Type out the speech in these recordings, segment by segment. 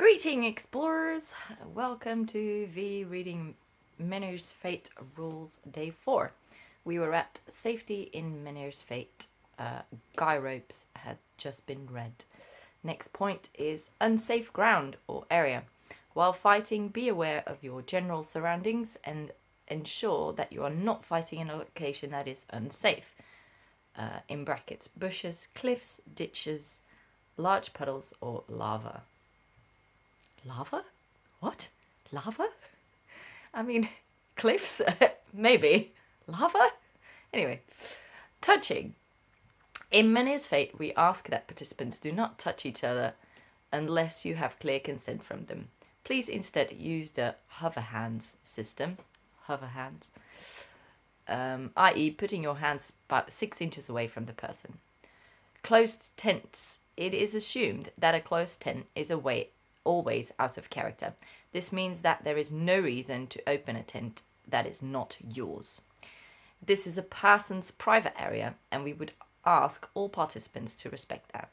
Greeting, explorers! Welcome to the reading Menhirs Fate Rules Day 4. We were at Safety in Menhirs Fate. Guy ropes had just been read. Next point is Unsafe Ground or Area. While fighting, be aware of your general surroundings and ensure that you are not fighting in a location that is unsafe. In brackets, bushes, cliffs, ditches, large puddles, or lava. Lava? What? Lava? I mean, cliffs? Maybe. Lava? Anyway, touching. In Menhirs Fate, we ask that participants do not touch each other unless you have clear consent from them. Please instead use the hover hands system. Hover hands. I.e. putting your hands about 6 inches away from the person. Closed tents. It is assumed that a closed tent is always out of character. This means that there is no reason to open a tent that is not yours. This is a person's private area, and we would ask all participants to respect that.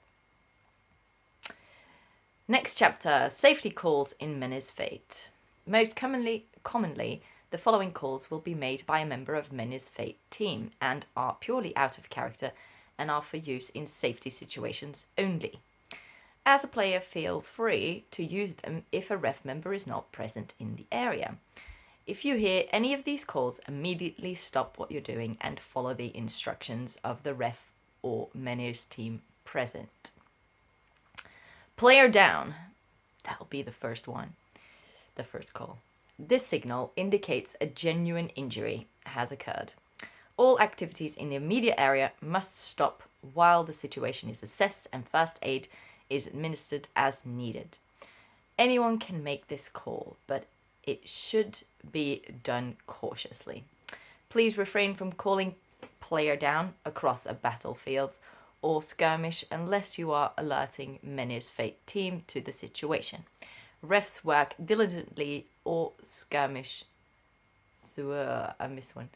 Next chapter, safety calls in Menhirs Fate. Most commonly, the following calls will be made by a member of Menhirs Fate team and are purely out of character and are for use in safety situations only. As a player, feel free to use them if a ref member is not present in the area. If you hear any of these calls, immediately stop what you're doing and follow the instructions of the ref or Menhirs team present. Player down. That'll be the first one. The first call. This signal indicates a genuine injury has occurred. All activities in the immediate area must stop while the situation is assessed and first aid is administered as needed. Anyone can make this call, but it should be done cautiously. Please refrain from calling player down across a battlefield or skirmish unless you are alerting Menhirs Fate team to the situation. Refs work diligently or skirmish. I missed one.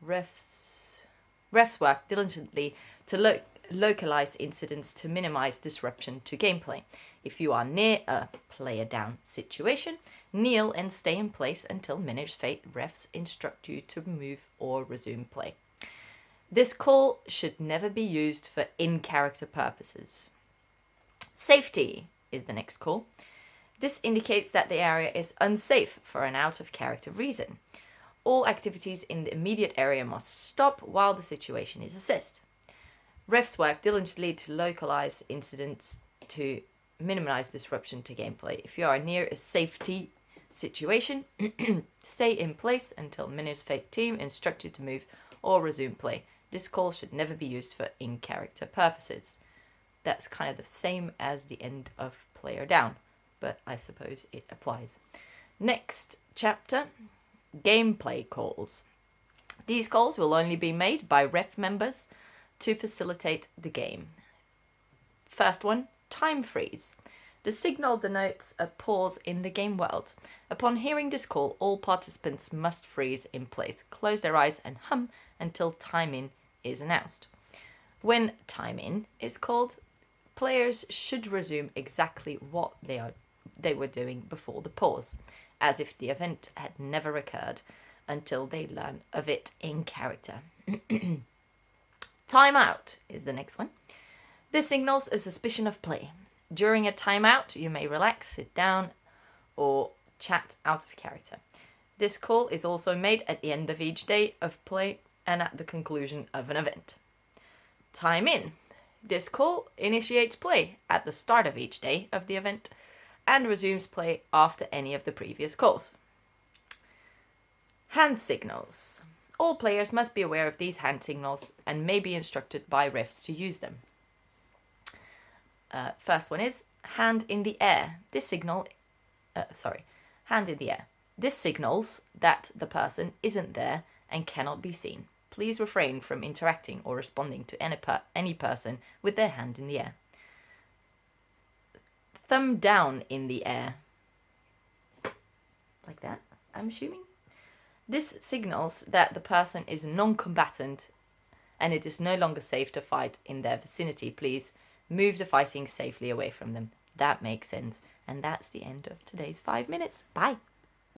Refs work diligently to localize incidents to minimize disruption to gameplay. If you are near a player down situation, kneel and stay in place until Menhirs Fate refs instruct you to move or resume play. This call should never be used for in-character purposes. Safety is the next call. This indicates that the area is unsafe for an out-of-character reason. All activities in the immediate area must stop while the situation is assessed. Refs work diligently to localize incidents to minimize disruption to gameplay. If you are near a safety situation, stay in place until Menhirs Fate team instruct you to move or resume play. This call should never be used for in-character purposes. That's kind of the same as the end of player down, but I suppose it applies. Next chapter, gameplay calls. These calls will only be made by ref members to facilitate the game. First one, time freeze. The signal denotes a pause in the game world. Upon hearing this call, all participants must freeze in place, close their eyes and hum until time in is announced. When time in is called, players should resume exactly what they were doing before the pause, as if the event had never occurred until they learn of it in character. Timeout is the next one. This signals a suspicion of play. During a timeout, you may relax, sit down, or chat out of character. This call is also made at the end of each day of play and at the conclusion of an event. Time in. This call initiates play at the start of each day of the event and resumes play after any of the previous calls. Hand signals. All players must be aware of these hand signals and may be instructed by refs to use them. First one is hand in the air. Hand in the air. This signals that the person isn't there and cannot be seen. Please refrain from interacting or responding to any person with their hand in the air. Thumb down in the air. Like that, I'm assuming. This signals that the person is non-combatant and it is no longer safe to fight in their vicinity. Please move the fighting safely away from them. That makes sense. And that's the end of today's 5 minutes. Bye.